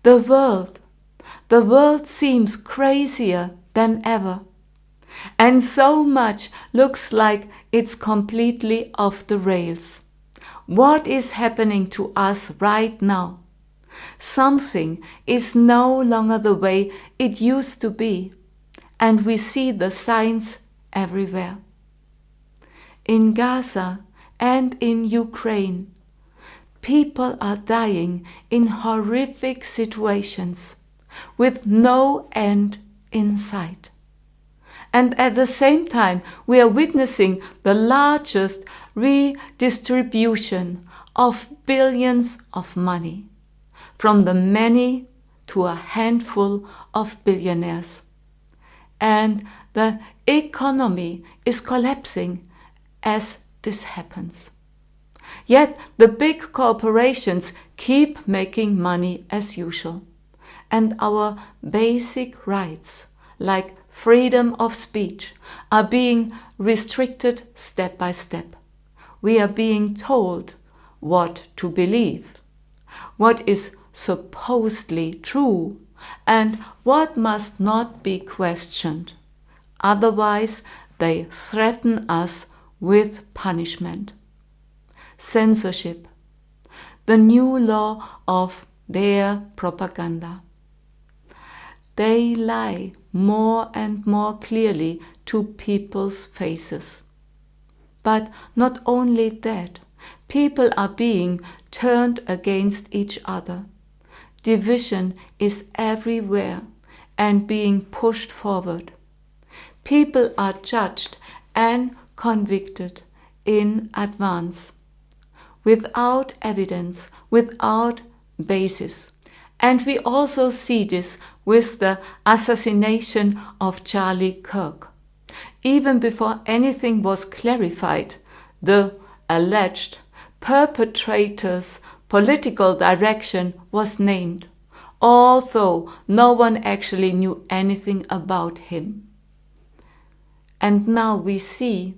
The world seems crazier than ever. And so much looks like it's completely off the rails. What is happening to us right now? Something is no longer the way it used to be, and we see the signs everywhere. In Gaza and in Ukraine, people are dying in horrific situations with no end in sight. And at the same time, we are witnessing the largest redistribution of billions of money, from the many to a handful of billionaires. And the economy is collapsing as this happens. Yet the big corporations keep making money as usual, and our basic rights, like freedom of speech, are being restricted step by step. We are being told what to believe, what is supposedly true, and what must not be questioned. Otherwise, they threaten us with punishment. Censorship, the new law of their propaganda. They lie more and more clearly to people's faces. But not only that, people are being turned against each other. Division is everywhere and being pushed forward. People are judged and convicted in advance, without evidence, without basis. And we also see this with the assassination of Charlie Kirk. Even before anything was clarified, the alleged perpetrator's political direction was named, although no one actually knew anything about him. And now we see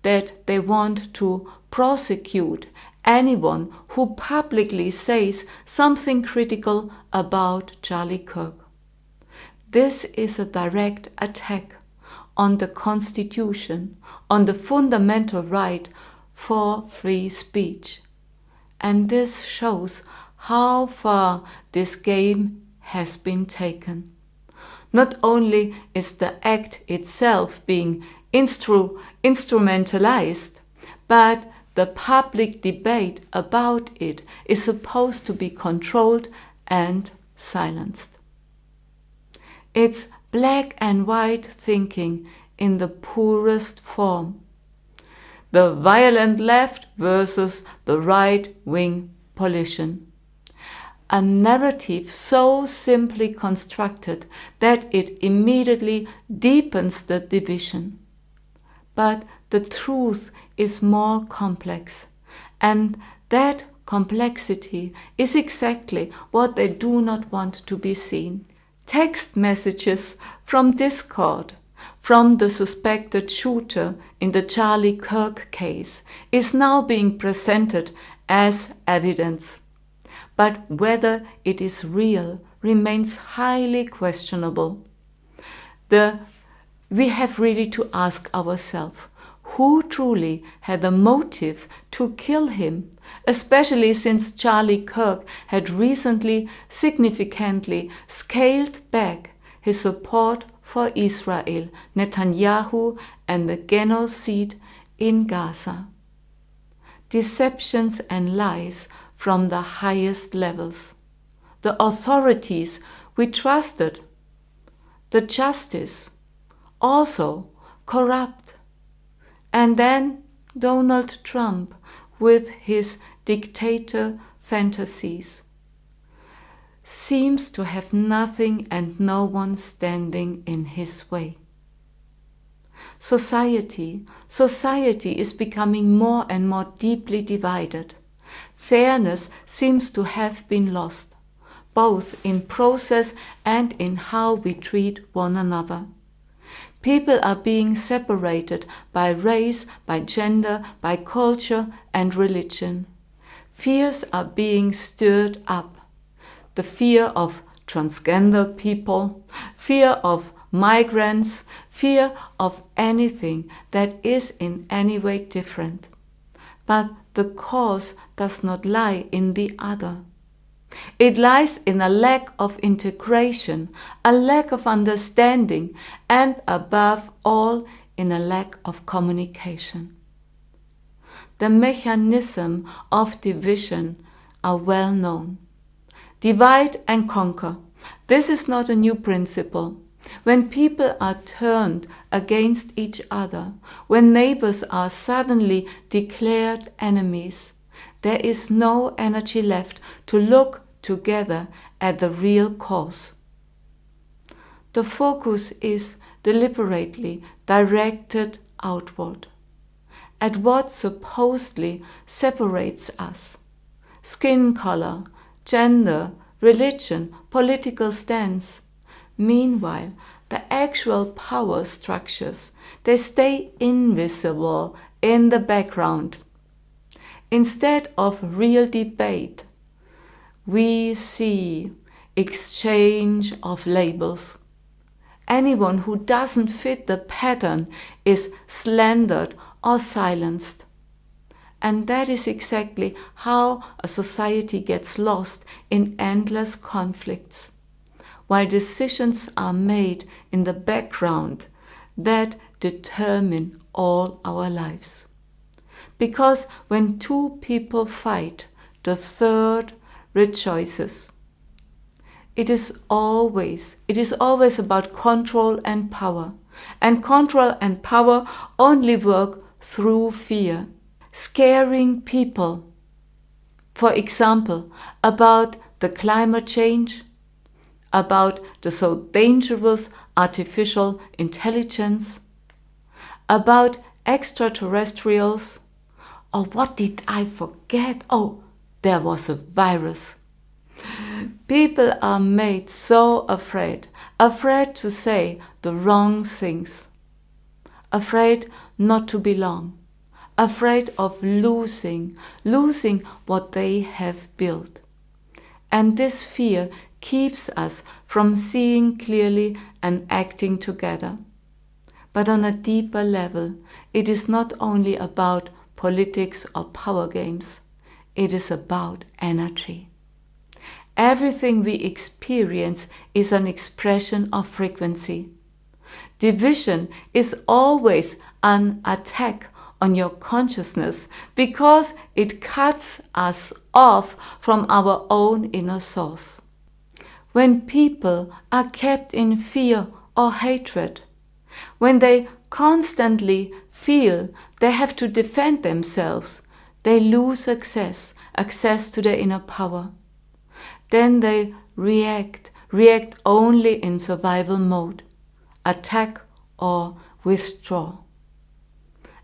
that they want to prosecute anyone who publicly says something critical about Charlie Kirk. This is a direct attack on the Constitution, on the fundamental right for free speech. And this shows how far this game has been taken. Not only is the act itself being instrumentalized, but the public debate about it is supposed to be controlled and silenced. It's black and white thinking in the purest form. The violent left versus the right-wing politician. A narrative so simply constructed that it immediately deepens the division. But the truth is more complex, and that complexity is exactly what they do not want to be seen. Text messages from Discord from the suspected shooter in the Charlie Kirk case is now being presented as evidence. But whether it is real remains highly questionable. We have really to ask ourselves, who truly had a motive to kill him, especially since Charlie Kirk had recently significantly scaled back his support for Israel, Netanyahu, and the genocide in Gaza. Deceptions and lies from the highest levels. The authorities we trusted, the justice, also corrupt. And then Donald Trump with his dictator fantasies seems to have nothing and no one standing in his way. Society is becoming more and more deeply divided. Fairness seems to have been lost, both in process and in how we treat one another. People are being separated by race, by gender, by culture and religion. Fears are being stirred up. the fear of transgender people, fear of migrants, fear of anything that is in any way different. But the cause does not lie in the other. It lies in a lack of integration, a lack of understanding, and above all, in a lack of communication. The mechanism of division are well known. Divide and conquer. This is not a new principle. When people are turned against each other, when neighbors are suddenly declared enemies, there is no energy left to look together at the real cause. The focus is deliberately directed outward, at what supposedly separates us: skin color, gender, religion, political stance. Meanwhile, the actual power structures, they stay invisible in the background. Instead of real debate, we see exchange of labels. Anyone who doesn't fit the pattern is slandered or silenced. And that is exactly how a society gets lost in endless conflicts, while decisions are made in the background that determine all our lives. Because when two people fight, the third rejoices. It is always about control and power. And control and power only work through fear. Scaring people, for example, about the climate change, about the so dangerous artificial intelligence, about extraterrestrials, or what did I forget? Oh, there was a virus. People are made so afraid to say the wrong things, afraid not to belong, afraid of losing what they have built. And this fear keeps us from seeing clearly and acting together. But on a deeper level, it is not only about politics or power games. It is about energy. Everything we experience is an expression of frequency. Division is always an attack on your consciousness because it cuts us off from our own inner source. When people are kept in fear or hatred, when they constantly feel they have to defend themselves, they lose access to their inner power. Then they react only in survival mode, attack or withdraw.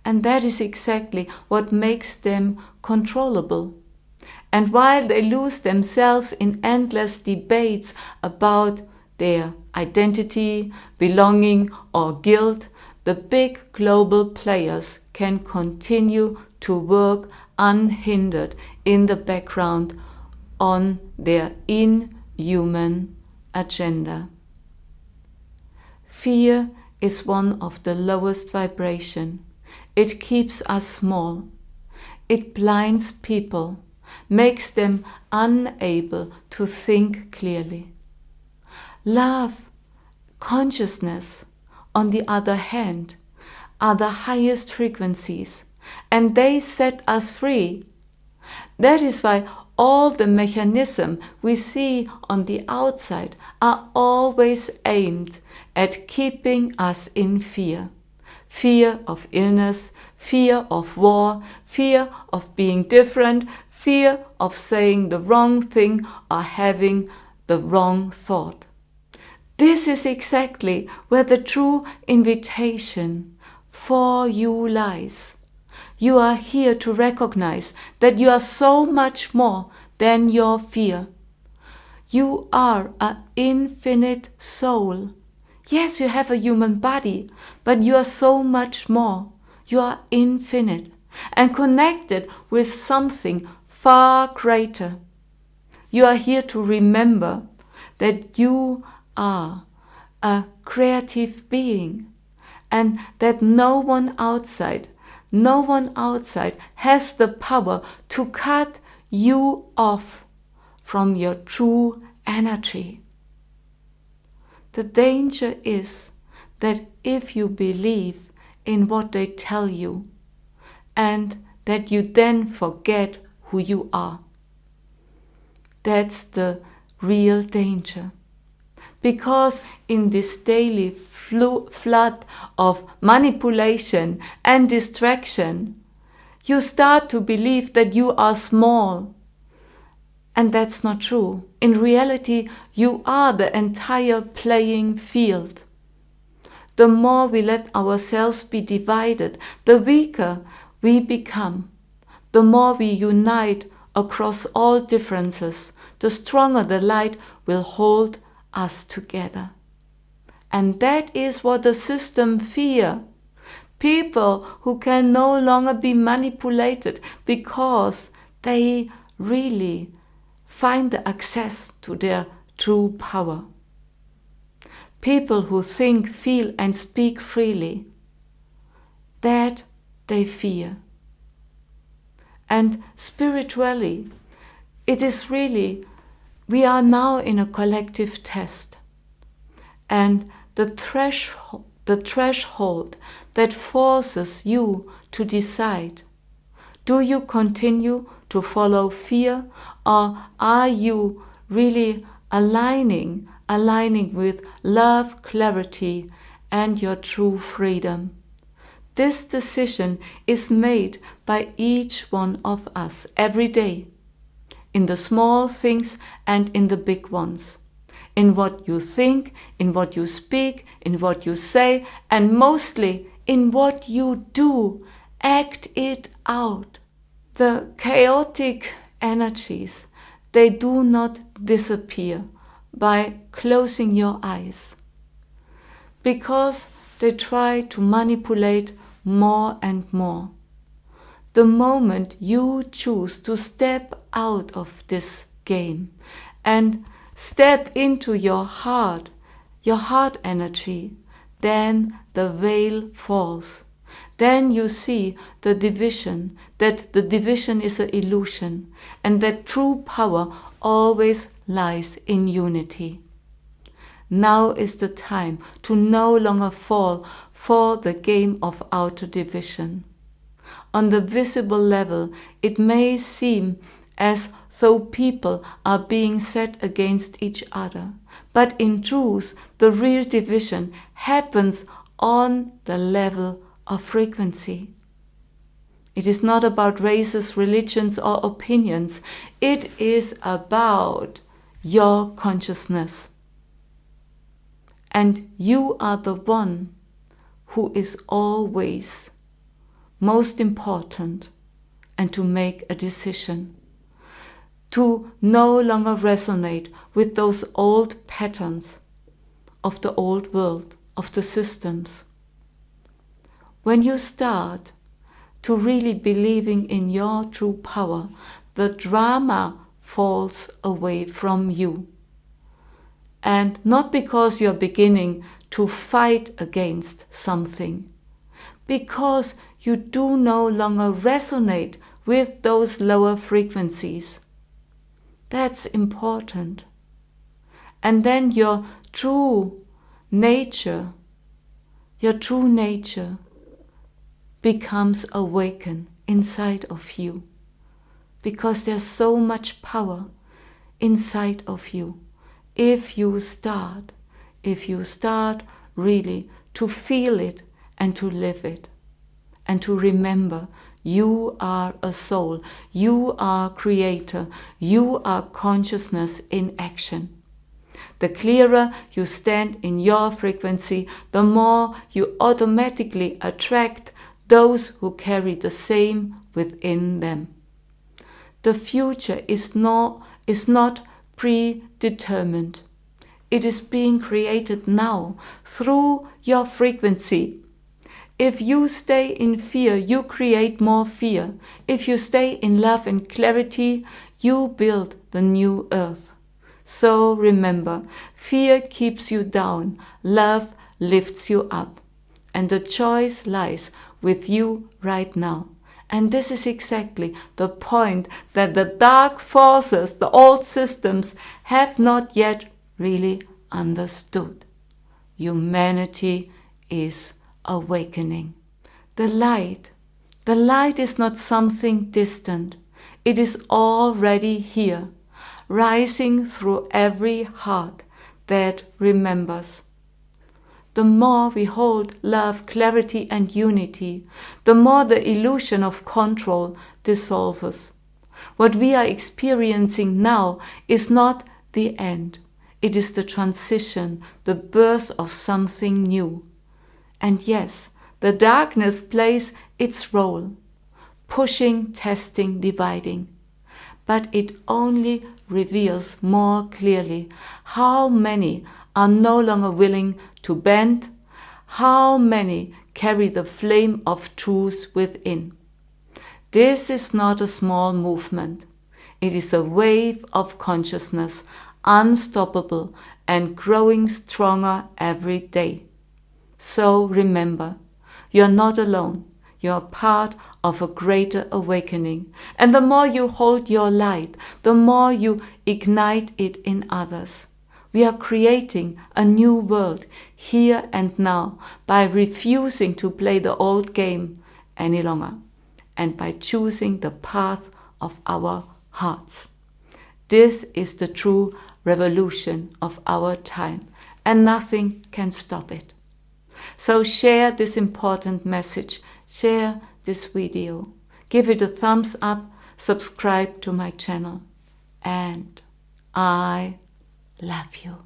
And that is exactly what makes them controllable. And while they lose themselves in endless debates about their identity, belonging, or guilt, the big global players can continue to work unhindered in the background on their inhuman agenda. Fear is one of the lowest vibration. It keeps us small. It blinds people, makes them unable to think clearly. Love, consciousness, on the other hand, are the highest frequencies, and they set us free. That is why all the mechanisms we see on the outside are always aimed at keeping us in fear. Fear of illness, fear of war, fear of being different, fear of saying the wrong thing or having the wrong thought. This is exactly where the true invitation for you lies. You are here to recognize that you are so much more than your fear. You are an infinite soul. Yes, you have a human body, but you are so much more. You are infinite and connected with something far greater. You are here to remember that you are a creative being and that no one outside has the power to cut you off from your true energy. The danger is that if you believe in what they tell you and that you then forget who you are. That's the real danger. Because in this daily flood of manipulation and distraction, you start to believe that you are small. And that's not true. In reality, you are the entire playing field. The more we let ourselves be divided, the weaker we become. The more we unite across all differences, the stronger the light will hold us together. And that is what the system fear. People who can no longer be manipulated because they really find the access to their true power. People who think, feel and speak freely, that they fear. And spiritually, it is really, we are now in a collective test. And the threshold that forces you to decide, do you continue to follow fear, or are you really aligning with love, clarity, and your true freedom? This decision is made by each one of us every day, in the small things and in the big ones, in what you think, in what you speak, in what you say, and mostly in what you do. Act it out. The chaotic energies, they do not disappear by closing your eyes, because they try to manipulate more and more. The moment you choose to step out of this game and step into your heart energy, then the veil falls. Then you see the division, that the division is an illusion, and that true power always lies in unity. Now is the time to no longer fall for the game of outer division. On the visible level, it may seem as though people are being set against each other, but in truth, the real division happens on the level of frequency. It is not about races, religions, or opinions. It is about your consciousness. And you are the one who is always most important, and to make a decision, to no longer resonate with those old patterns of the old world, of the systems. When you start to really believing in your true power, the drama falls away from you. And not because you're beginning to fight against something, because you do no longer resonate with those lower frequencies. That's important. And then your true nature becomes awakened inside of you, because there's so much power inside of you. If you start really to feel it and to live it, and to remember, you are a soul, you are creator, you are consciousness in action. The clearer you stand in your frequency, the more you automatically attract those who carry the same within them. The future is not predetermined. It is being created now through your frequency. If you stay in fear, you create more fear. If you stay in love and clarity, You build the new earth. So remember, fear keeps you down, love lifts you up. And the choice lies with you right now. And this is exactly the point that the dark forces, the old systems, have not yet really understood. Humanity is awakening. The light is not something distant. It is already here, rising through every heart that remembers. The more we hold love, clarity, and unity, the more the illusion of control dissolves. What we are experiencing now is not the end. It is the transition, the birth of something new. And yes, the darkness plays its role, pushing, testing, dividing. But it only reveals more clearly how many are no longer willing to bend, how many carry the flame of truth within. This is not a small movement. It is a wave of consciousness, unstoppable and growing stronger every day. So remember, you're not alone. You're part of a greater awakening. And the more you hold your light, the more you ignite it in others. We are creating a new world here and now by refusing to play the old game any longer and by choosing the path of our hearts. This is the true revolution of our time, and nothing can stop it. So share this important message, share this video, give it a thumbs up, subscribe to my channel, and I love you.